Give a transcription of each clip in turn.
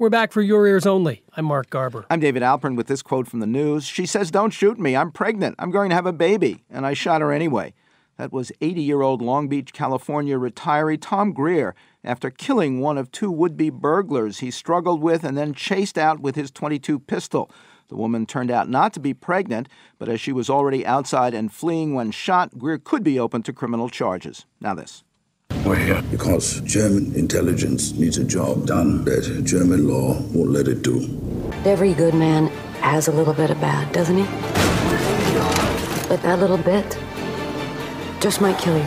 We're back for Your Ears Only. I'm Mark Garber. I'm David Alpern with this quote from the news. She says, "Don't shoot me. I'm pregnant. I'm going to have a baby." And I shot her anyway. That was 80-year-old Long Beach, California retiree Tom Greer after killing one of two would-be burglars he struggled with and then chased out with his .22 pistol. The woman turned out not to be pregnant, but as she was already outside and fleeing when shot, Greer could be open to criminal charges. Now this. We're here because German intelligence needs a job done that German law won't let it do. Every good man has a little bit of bad, doesn't he? But that little bit just might kill you.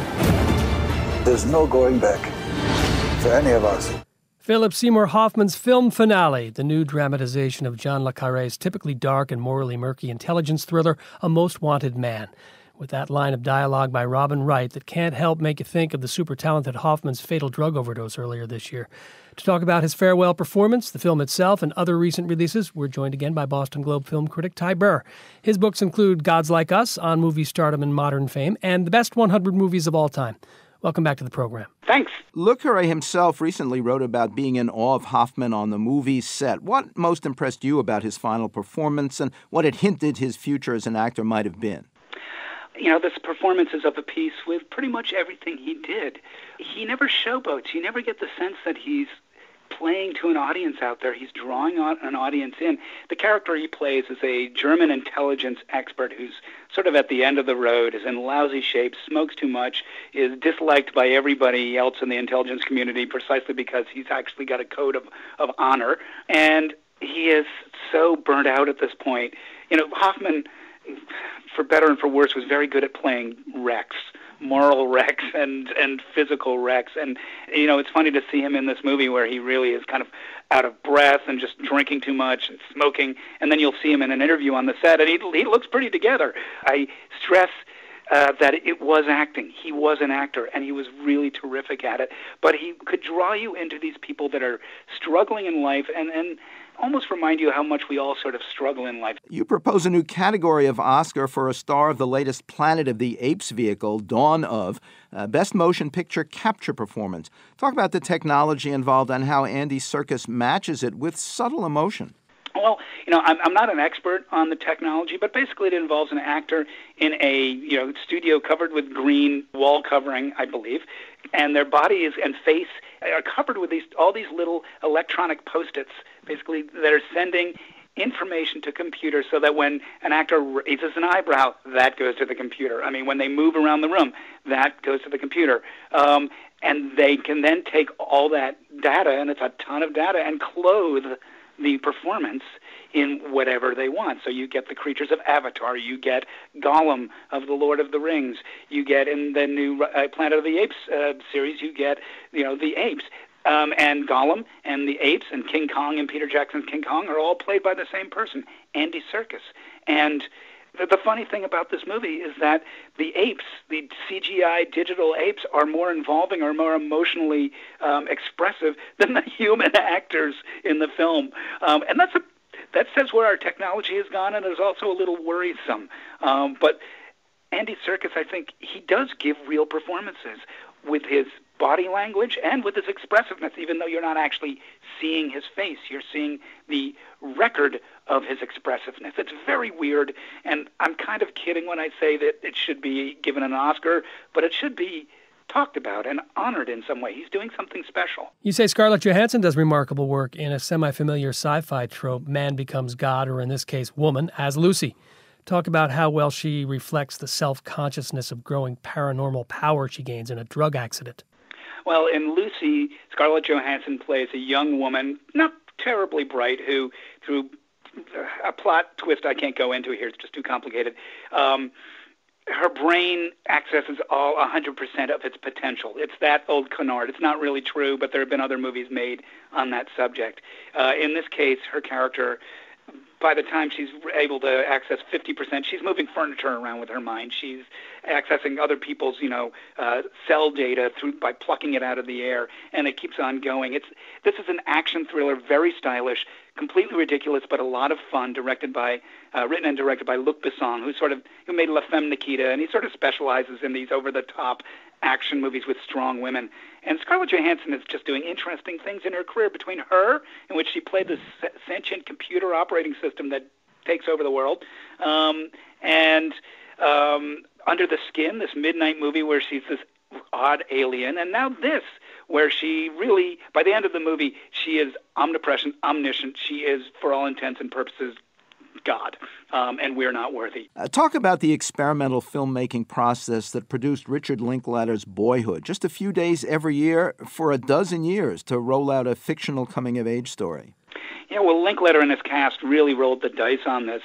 There's no going back for any of us. Philip Seymour Hoffman's film finale, the new dramatization of John le Carré's typically dark and morally murky intelligence thriller, A Most Wanted Man. With that line of dialogue by Robin Wright that can't help make you think of the super-talented Hoffman's fatal drug overdose earlier this year. To talk about his farewell performance, the film itself, and other recent releases, we're joined again by Boston Globe film critic Ty Burr. His books include Gods Like Us, On Movie Stardom and Modern Fame, and The Best 100 Movies of All Time. Welcome back to the program. Thanks. Le Carré himself recently wrote about being in awe of Hoffman on the movie set. What most impressed you about his final performance and what it hinted his future as an actor might have been? You know, this performance is of a piece with pretty much everything he did. He never showboats. You never get the sense that he's playing to an audience out there. He's drawing an audience in. The character he plays is a German intelligence expert who's sort of at the end of the road, is in lousy shape, smokes too much, is disliked by everybody else in the intelligence community precisely because he's actually got a code of honor. And he is so burnt out at this point. You know, Hoffman, for better and for worse, was very good at playing wrecks, moral wrecks and physical wrecks. And, you know, it's funny to see him in this movie where he really is kind of out of breath and just drinking too much and smoking. And then you'll see him in an interview on the set, and he looks pretty together. I stress that it was acting. He was an actor, and he was really terrific at it. But he could draw you into these people that are struggling in life and almost remind you how much we all sort of struggle in life. You propose a new category of Oscar for a star of the latest Planet of the Apes vehicle, Dawn of, Best Motion Picture Capture Performance. Talk about the technology involved and how Andy Serkis matches it with subtle emotion. Well, you know, I'm not an expert on the technology, but basically it involves an actor in a studio covered with green wall covering, I believe, and their body and face are covered with all these little electronic post-its, basically, that are sending information to computers so that when an actor raises an eyebrow, that goes to the computer. I mean, when they move around the room, that goes to the computer. And they can then take all that data, and it's a ton of data, and clothe the performance in whatever they want. So you get the creatures of Avatar, you get Gollum of The Lord of the Rings, you get in the new Planet of the Apes series, you get the apes. And Gollum and the apes and King Kong and Peter Jackson's King Kong are all played by the same person, Andy Serkis. And the funny thing about this movie is that the apes, the CGI digital apes, are more involving or more emotionally expressive than the human actors in the film. And that says where our technology has gone, and is also a little worrisome. But Andy Serkis, I think, he does give real performances with his body language and with his expressiveness, even though you're not actually seeing his face. You're seeing the record of his expressiveness. It's very weird, and I'm kind of kidding when I say that it should be given an Oscar, but it should be talked about and honored in some way. He's doing something special. You say Scarlett Johansson does remarkable work in a semi-familiar sci-fi trope, man becomes God, or in this case, woman, as Lucy. Talk about how well she reflects the self-consciousness of growing paranormal power she gains in a drug accident. Well, in Lucy, Scarlett Johansson plays a young woman, not terribly bright, who, through a plot twist I can't go into here, it's just too complicated, her brain accesses all 100% of its potential. It's that old canard. It's not really true, but there have been other movies made on that subject. In this case, her character, by the time she's able to access 50%, she's moving furniture around with her mind. She's accessing other people's, cell data by plucking it out of the air, and it keeps on going. This is an action thriller, very stylish, completely ridiculous, but a lot of fun. Written and directed by Luc Besson, who made La Femme Nikita, and he sort of specializes in these over-the-top action movies with strong women. And Scarlett Johansson is just doing interesting things in her career, between her, in which she played the sentient computer operating system that takes over the world, and Under the Skin, this midnight movie where she's this odd alien, and now this, where she really, by the end of the movie, she is omnipresent, omniscient. She is, for all intents and purposes, God, and we're not worthy. Talk about the experimental filmmaking process that produced Richard Linklater's Boyhood. Just a few days every year for a dozen years to roll out a fictional coming-of-age story. Yeah, well, Linklater and his cast really rolled the dice on this.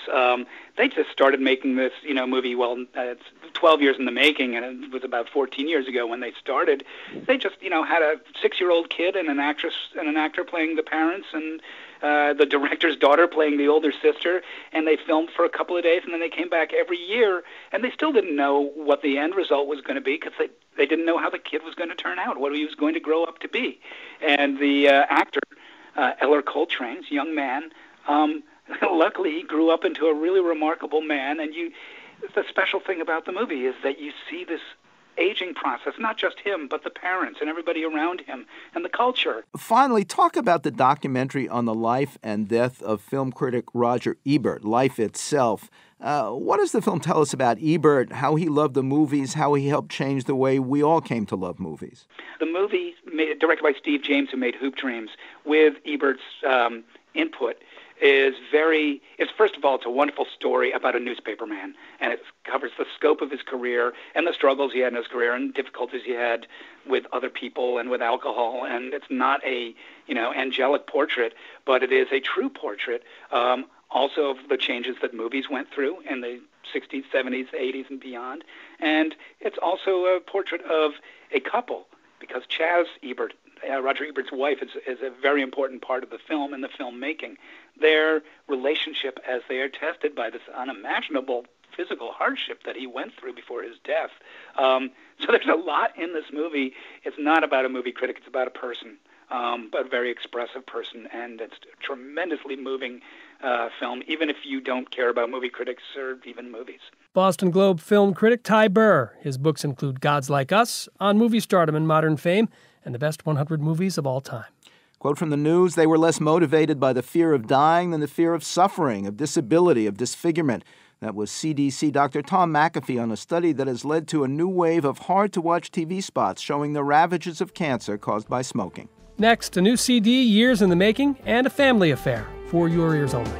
They just started making this, movie. Well, it's 12 years in the making, and it was about 14 years ago when they started. They just, had a 6-year-old kid and an actress and an actor playing the parents, and the director's daughter playing the older sister, and they filmed for a couple of days, and then they came back every year, and they still didn't know what the end result was going to be, because they didn't know how the kid was going to turn out, what he was going to grow up to be. And the actor, Eller Coltrane's young man, luckily he grew up into a really remarkable man, and the special thing about the movie is that you see this aging process, not just him, but the parents and everybody around him and the culture. Finally, talk about the documentary on the life and death of film critic Roger Ebert, Life Itself. What does the film tell us about Ebert, how he loved the movies, how he helped change the way we all came to love movies? The movie, directed by Steve James, who made Hoop Dreams, with Ebert's input, it's first of all, it's a wonderful story about a newspaperman, and it covers the scope of his career and the struggles he had in his career and difficulties he had with other people and with alcohol. And it's not a, angelic portrait, but it is a true portrait, also of the changes that movies went through in the 60s, 70s, 80s, and beyond. And it's also a portrait of a couple, because Chaz Ebert, Roger Ebert's wife, is a very important part of the film and the filmmaking. Their relationship, as they are tested by this unimaginable physical hardship that he went through before his death. So there's a lot in this movie. It's not about a movie critic, it's about a person, but a very expressive person, and it's a tremendously moving film, even if you don't care about movie critics or even movies. Boston Globe film critic Ty Burr. His books include Gods Like Us, On Movie Stardom and Modern Fame, and the best 100 movies of all time. Quote from the news, they were less motivated by the fear of dying than the fear of suffering, of disability, of disfigurement. That was CDC Dr. Tom McAfee on a study that has led to a new wave of hard-to-watch TV spots showing the ravages of cancer caused by smoking. Next, a new CD, Years in the Making, and a family affair for your ears only.